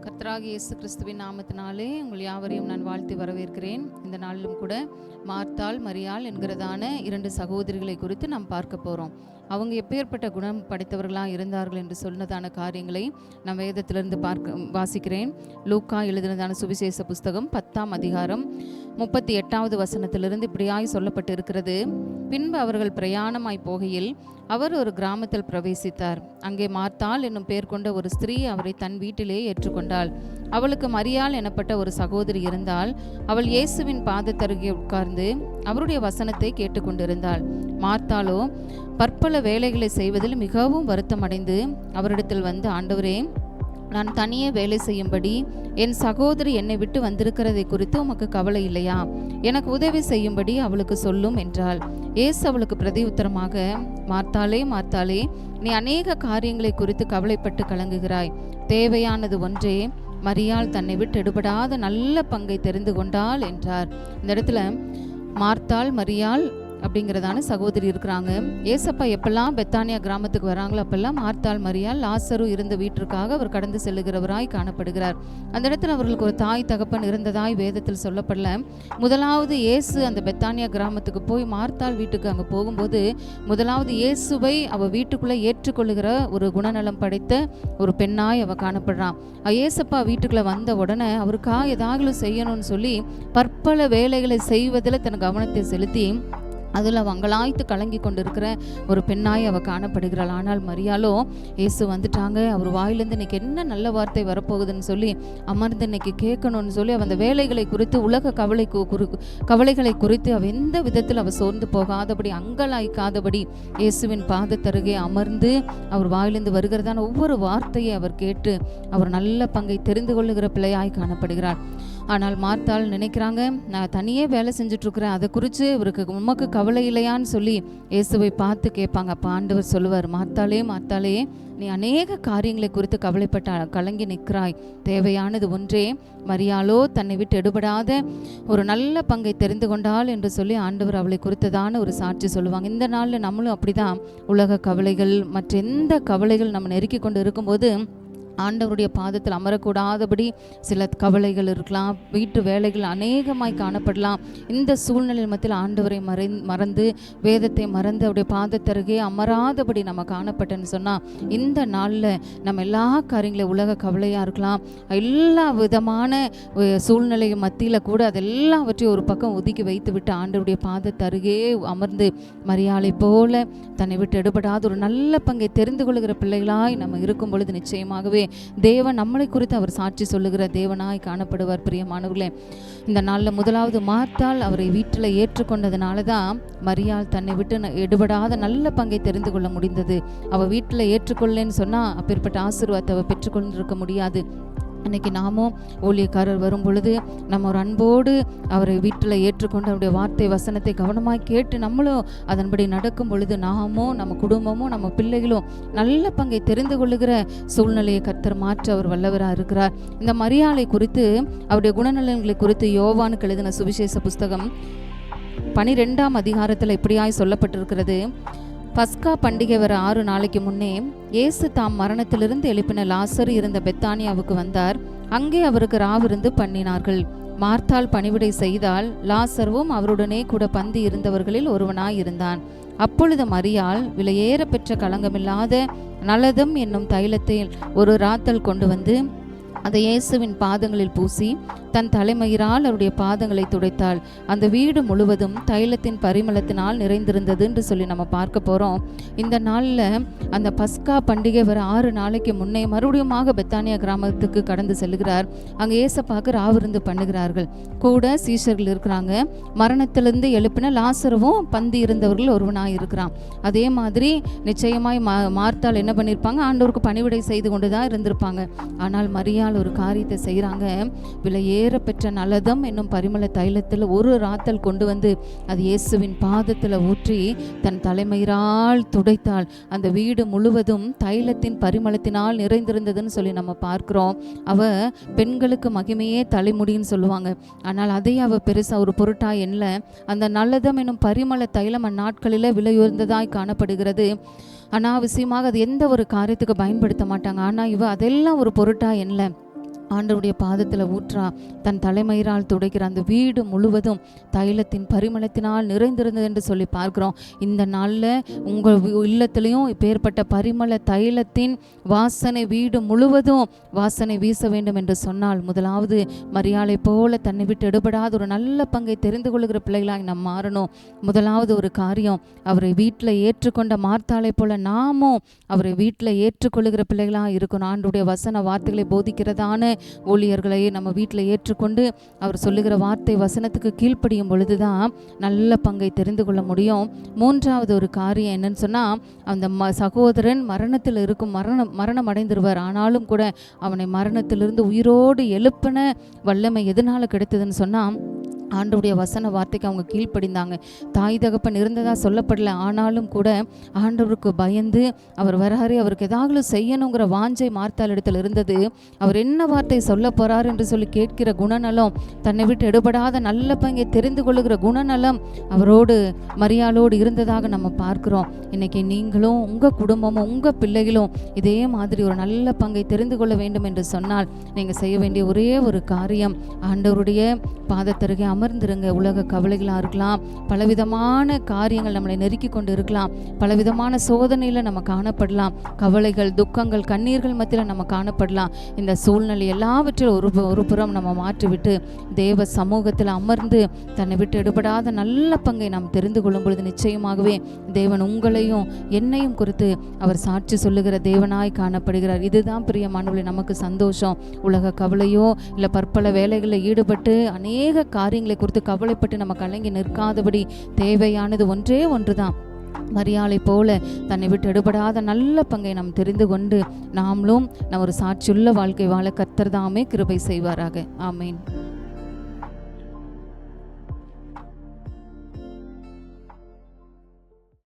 கர்த்தராகிய இயேசு கிறிஸ்துவின் நாமத்தினாலே உங்கள் யாவரையும் நான் வாழ்த்தி வரவேற்கிறேன். இந்த நாளிலும் கூட மார்த்தாள் மரியாள் என்கிறதான 2 சகோதரிகளை குறித்து நாம் பார்க்க போகிறோம். அவங்க எப்பேற்பட்ட குணம் படைத்தவர்களாக இருந்தார்கள் என்று சொன்னதான காரியங்களை நான் வேதத்திலிருந்து வாசிக்கிறேன். லூக்கா எழுதினதான சுவிசேஷ புஸ்தகம் 10ஆம் அதிகாரம் 38வது வசனத்திலிருந்து இப்படியாய் சொல்லப்பட்டு இருக்கிறது. பின்பு அவர்கள் பிரயாணமாய் போகையில் அவர் ஒரு கிராமத்தில் பிரவேசித்தார். அங்கே மார்த்தாள் என்னும் பெயர் கொண்ட ஒரு ஸ்திரீ அவரை தன் வீட்டிலே ஏற்றுக்கொண்டாள். அவளுக்கு மரியாள் எனப்பட்ட ஒரு சகோதரி இருந்தாள். அவள் இயேசுவின் பாதத்தருகே உட்கார்ந்து அவருடைய வசனத்தை கேட்டுக்கொண்டிருந்தாள். மார்த்தாளோ பற்பல வேலைகளை செய்வதில் மிகவும் வருத்தமடைந்து அவரிடத்தில் வந்து, ஆண்டவரே, நான் தனியே வேலை செய்யும்படி என் சகோதரி என்னை விட்டு வந்திருக்கிறதை குறித்து உமக்கு கவலை இல்லையா? எனக்கு உதவி செய்யும்படி அவளுக்கு சொல்லும் என்றாள். இயேசு அவளுக்கு பிரதி உத்தரமாக, மார்த்தாளே மார்த்தாளே, நீ அநேக காரியங்களை குறித்து கவலைப்பட்டு கலங்குகிறாய். தேவையானது ஒன்றே. மரியாள் தன்னை விட்டு எடுபடாத நல்ல பங்கை தெரிந்து கொண்டாள் என்றார். இந்த இடத்துல மார்த்தாள் மரியாள் அப்படிங்கிறதான சகோதரி இருக்கிறாங்க. ஏசப்பா எப்பெல்லாம் பெத்தானியா கிராமத்துக்கு வராங்களோ அப்பெல்லாம் மார்த்தாள் மரியாள் லாசரு இருந்த வீட்டிற்காக அவர் கடந்து செல்லுகிறவராய் காணப்படுகிறார். அந்த இடத்துல அவர்களுக்கு ஒரு தாய் தகப்பன் இருந்ததாய் வேதத்தில் சொல்லப்படல. முதலாவது இயேசு அந்த பெத்தானியா கிராமத்துக்கு போய் மார்த்தாள் வீட்டுக்கு அங்கே போகும்போது முதலாவது இயேசுவை அவ வீட்டுக்குள்ளே ஏற்றுக்கொள்ளுகிற ஒரு குணநலம் படைத்த ஒரு பெண்ணாய் அவ காணப்படுறான். இயேசப்பா வீட்டுக்குள்ளே வந்த உடனே அவருக்காக ஏதாவது செய்யணும்னு சொல்லி பற்பல வேலைகளை செய்வதில் தன் கவனத்தை செலுத்தி அதில் அவங்களாய்த்து கலங்கி கொண்டு இருக்கிற ஒரு பெண்ணாய் அவள் காணப்படுகிறாள். ஆனால் மரியாளோ, இயேசு வந்துட்டாங்க, அவர் வாயிலேருந்து இன்னைக்கு என்ன நல்ல வார்த்தை வரப்போகுதுன்னு சொல்லி அமர்ந்து இன்னைக்கு கேட்கணும்னு சொல்லி அவள் அந்த வேலைகளை குறித்து உலக கவலைகளை குறித்து அவள் எந்த விதத்தில் அவள் சோர்ந்து போகாதபடி அங்கலாய்க்காதபடி இயேசுவின் பாதத்தருகே அமர்ந்து அவர் வாயிலிருந்து வருகிறதான ஒவ்வொரு வார்த்தையை அவர் கேட்டு அவர் நல்ல பங்கை தெரிந்து கொள்ளுகிற பிள்ளையாய் காணப்படுகிறாள். ஆனால் மார்த்தாள் நினைக்கிறாங்க, நான் தனியே வேலை செஞ்சுட்ருக்கிறேன், அதை குறித்து இவருக்கு உமக்கு கவலை இல்லையான்னு சொல்லி இயேசுவை பார்த்து கேட்பாங்க. அப்போ ஆண்டவர் சொல்லுவார், மார்த்தாளே மார்த்தாளே, நீ அநேக காரியங்களை குறித்து கவலைப்பட்ட கலங்கி நிற்கிறாய். தேவையானது ஒன்றே. மரியாளோ தன்னை விட்டு எடுபடாத ஒரு நல்ல பங்கை தெரிந்து கொண்டாள் என்று சொல்லி ஆண்டவர் அவளை குறித்ததான ஒரு சாட்சி சொல்லுவாங்க. இந்த நாளில் நம்மளும் அப்படிதான். உலக கவலைகள் மற்ற எந்த கவலைகள் நம்ம நெருக்கி கொண்டு இருக்கும்போது ஆண்டவருடைய பாதத்தில் அமரக்கூடாதபடி சில கவலைகள் இருக்கலாம், வீட்டு வேலைகள் அநேகமாய் காணப்படலாம். இந்த சூழ்நிலை மத்தியில் ஆண்டவரை மறந்து வேதத்தை மறந்து அவருடைய பாதத்தருகே அமராதபடி நம்ம காணப்பட்டேன்னு சொன்னால் இந்த நாளில் நம்ம எல்லா காரியங்களையும் உலக கவலையாக இருக்கலாம், எல்லா விதமான சூழ்நிலை மத்தியில் கூட அதெல்லாவற்றையும் ஒரு பக்கம் ஒதுக்கி வைத்து விட்டு ஆண்டவருடைய பாதத்தருகே அமர்ந்து மரியாளை போல தன்னை விட்டு எடுபடாத ஒரு நல்ல பங்கை தெரிந்து கொள்கிற பிள்ளைகளாய் நம்ம இருக்கும் பொழுது நிச்சயமாகவே தேவன் நம்மளை குறித்து அவர் சாட்சி சொல்லுகிற தேவனாய் காணப்படுவார். பிரியமானவர்களே, இந்த நாளில் முதலாவது மார்த்தாள் அவரை வீட்டில் ஏற்றுக்கொண்டதுனால தான் மரியாள் தன்னை விட்டு எடுபடாத நல்ல பங்கை தெரிந்து கொள்ள முடிந்தது. அவள் வீட்டில் ஏற்றுக்கொள்ளேன்னு சொன்னால் அப்பேற்பட்ட ஆசீர்வாதத்தை அவள் பெற்றுக்கொண்டிருக்க முடியாது. அன்றைக்கி நாமும் ஊழியக்காரர் வரும் பொழுது நம்ம ஒரு அன்போடு அவரை வீட்டில் ஏற்றுக்கொண்டு அவருடைய வார்த்தை வசனத்தை கவனமாக கேட்டு நம்மளும் அதன்படி நடக்கும் பொழுது நாமும் நம்ம குடும்பமும் நம்ம பிள்ளைகளும் நல்ல பங்கை தெரிந்து கொள்ளுகிற சூழ்நிலையை கர்த்தர் மாற்ற அவர் வல்லவராக இருக்கிறார். இந்த மரியாளை குறித்து அவருடைய குணநலன்களை குறித்து யோவானுக்கு எழுதின சுவிசேஷ புஸ்தகம் 12ஆம் அதிகாரத்தில் இப்படியாய் சொல்லப்பட்டிருக்கிறது. பஸ்கா பண்டிகை வர 6 நாளைக்கு முன்னே இயேசு தாம் மரணத்திலிருந்து எழுப்பின லாசரு இருந்த பெத்தானியாவுக்கு வந்தார். அங்கே அவருக்கு ராவிருந்து பண்ணினார்கள். மார்த்தாள் பணிவிடை செய்தால் லாசருவும் அவருடனே கூட பந்தி இருந்தவர்களில் ஒருவனாயிருந்தான். அப்பொழுது மரியாள் விலையேற பெற்ற களங்கமில்லாத நலதம் என்னும் தைலத்தில் ஒரு ராத்தல் கொண்டு வந்து அதை இயேசுவின் பாதங்களில் பூசி தன் தலைமயிரால் அவருடைய பாதங்களை துடைத்தாள். அந்த வீடு முழுவதும் தைலத்தின் பரிமளத்தினால் நிறைந்திருந்தது என்று சொல்லி நம்ம பார்க்க போகிறோம். இந்த நாளில் அந்த பஸ்கா பண்டிகை வர 6 நாளைக்கு முன்னே மறுபடியுமாக பெத்தானியா கிராமத்துக்கு கடந்து செல்கிறார். அங்கே ஏசப்பாக்கு ராவிருந்து பண்ணுகிறார்கள். கூட சீஷர்கள் இருக்கிறாங்க. மரணத்திலிருந்து எழுப்பின லாசருவும் பந்தி இருந்தவர்கள் ஒருவனாக இருக்கிறான். அதே மாதிரி நிச்சயமாய் மார்த்தாள் என்ன பண்ணியிருப்பாங்க, ஆண்டவருக்கு பணிவிடை செய்து கொண்டு தான் இருந்திருப்பாங்க. ஆனால் மரியாள் ஒரு காரியத்தை செய்கிறாங்க. விலையேற பெற்ற நலதம் என்னும் பரிமள தைலத்தில் ஒரு ராத்தல் கொண்டு வந்து அது இயேசுவின் பாதத்தில் ஊற்றி தன் தலைமயிரால் துடைத்தாள். அந்த வீடு முழுவதும் தைலத்தின் பரிமளத்தினால் நிறைந்திருந்ததுன்னு சொல்லி நம்ம பார்க்கிறோம். அவ பெண்களுக்கு மகிமையே தலைமுடின்னு சொல்லுவாங்க. ஆனால் அதை அவ பெருசா ஒரு பொருட்டாய் எண்ணல. அந்த நலதம் என்னும் பரிமள தைலம் அந்நாட்களில் விலையுயர்ந்ததாய் காணப்படுகிறது. அனாவசியமாக அது எந்த ஒரு காரியத்துக்கு பயன்படுத்த மாட்டாங்க. ஆனால் இவ அதெல்லாம் ஒரு பொருட்டா எண்ணல. ஆண்டவருடைய பாதத்தில் ஊற்றா, தன் தலைமயிரால் துடைக்கிற அந்த வீடு முழுவதும் தைலத்தின் பரிமளத்தினால் நிறைந்திருந்தது என்று சொல்லி பார்க்கிறோம். இந்த நாளில் உங்கள் இல்லத்திலையும் இப்பேற்பட்ட பரிமள தைலத்தின் வாசனை வீடு முழுவதும் வாசனை வீச வேண்டும் என்று சொன்னால், முதலாவது மரியாளை போல தன்னை விட்டு எடுபடாத ஒரு நல்ல பங்கை தெரிந்து கொள்கிற பிள்ளைகளாக நாம் மாறணும். முதலாவது ஒரு காரியம், அவரை வீட்டில் ஏற்றுக்கொண்ட மார்த்தாளை போல நாமும் அவரை வீட்டில் ஏற்றுக்கொள்ளுகிற பிள்ளைகளாக இருக்கணும். ஆண்டுடைய வசன வார்த்தைகளை போதிக்கிறதான ஊழியர்களை நம்ம வீட்டில் ஏற்றுக்கொண்டு அவர் சொல்லுகிற வார்த்தை வசனத்துக்கு கீழ்ப்படியும் பொழுதுதான் நல்ல பங்கை தெரிந்து கொள்ள முடியும். மூன்றாவது ஒரு காரியம் என்னன்னு சொன்னால், அந்த சகோதரன் மரணத்தில் இருக்கும் மரணம் அடைந்துருவார். ஆனாலும் கூட அவனை மரணத்திலிருந்து உயிரோடு எழுப்பின வல்லமை எதனால கிடைத்ததுன்னு சொன்னால், ஆண்டவருடைய வசன வார்த்தைக்கு அவங்க கீழ்ப்படிந்தாங்க. தாய் தகப்பன் இருந்ததா சொல்லப்படல, ஆனாலும் கூட ஆண்டவருக்கு பயந்து அவர் வராரு, அவருக்கு ஏதாவது செய்யணுங்கிற வாஞ்சை மார்த்தாள் இடத்துல இருந்தது. அவர் என்ன வார்த்தை சொல்ல போறார் என்று சொல்லி கேட்கிற குணநலம், தன்னை விட்டு எடுபடாத நல்ல பங்கை தெரிந்து கொள்ளுகிற குணநலம் அவரோடு மரியாளோடு இருந்ததாக நம்ம பார்க்கிறோம். இன்னைக்கு நீங்களும் உங்க குடும்பமும் உங்க பிள்ளைகளும் இதே மாதிரி ஒரு நல்ல பங்கை தெரிந்து கொள்ள வேண்டும் என்று சொன்னால், நீங்க செய்ய வேண்டிய ஒரே ஒரு காரியம், ஆண்டவருடைய பாதத்தருகே அமர்ந்திருங்க. உலக கவலைகளாக இருக்கலாம், பலவிதமான காரியங்கள் நம்மளை நெருக்கி கொண்டு இருக்கலாம், பலவிதமான சோதனையில் நம்ம காணப்படலாம், கவலைகள் துக்கங்கள் கண்ணீர்கள் மத்தியில் நம்ம காணப்படலாம். இந்த சூழ்நிலை எல்லாவற்றிலும் ஒரு புறம் நம்ம மாற்றிவிட்டு தேவ சமூகத்தில் அமர்ந்து தன்னை விட்டு எடுபடாத நல்ல பங்கை நாம் தெரிந்து கொள்ளும் பொழுது நிச்சயமாகவே தேவன் உங்களையும் என்னையும் குறித்து அவர் சாட்சி சொல்லுகிற தேவனாய் காணப்படுகிறார். இதுதான் பிரியமானவர்களே நமக்கு சந்தோஷம். உலக கவலையோ இல்லை பற்பல வேலைகளில் ஈடுபட்டு அநேக காரியங்களை குறித்து கவலைப்பட்டு நம்ம கலங்கி நிற்காதபடி தேவையானது ஒன்றே ஒன்றுதான், மரியாளை போல தன்னை விட்டு எடுபடாத நல்ல பங்கை நாம் தெரிந்து கொண்டு நாமளும் ஒரு சாட்சியுள்ள வாழ்க்கை வாழ கர்த்தர் தாமே கிருபை செய்வாராக. ஆமேன்.